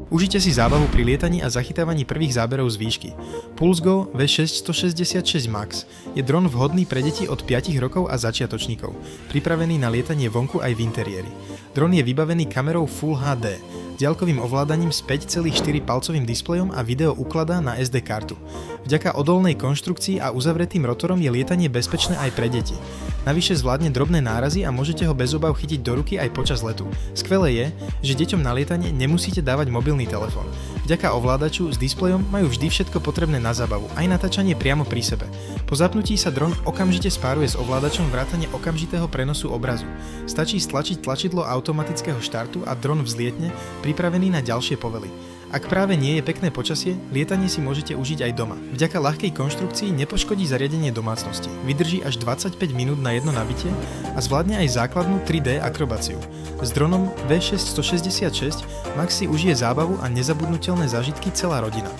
Užite si zábavu pri lietaní a zachytávaní prvých záberov z výšky. PulseGo V666 Max je dron vhodný pre deti od 5 rokov a začiatočníkov, pripravený na lietanie vonku aj v interiéri. Dron je vybavený kamerou Full HD, diaľkovým ovládaním s 5,4 palcovým displejom a video ukladá na SD kartu. Vďaka odolnej konštrukcii a uzavretým rotorom je lietanie bezpečné aj pre deti. Navyše zvládne drobné nárazy a môžete ho bez obav chytiť do ruky aj počas letu. Skvelé je, že deťom na lietanie nemusíte dávať mobilný telefón. Vďaka ovládaču s displejom majú vždy všetko potrebné na zábavu, aj natáčanie priamo pri sebe. Po zapnutí sa dron okamžite spáruje s ovládačom vrátane okamžitého prenosu obrazu. Stačí stlačiť tlačidlo automatického štartu a dron vzlietne, pripravený na ďalšie povely. Ak práve nie je pekné počasie, lietanie si môžete užiť aj doma. Vďaka ľahkej konštrukcii nepoškodí zariadenie domácnosti. Vydrží až 25 minút na jedno nabitie a zvládne aj základnú 3D akrobáciu. S dronom V666 Max si užije zábavu a nezabudnutelné zážitky celá rodina.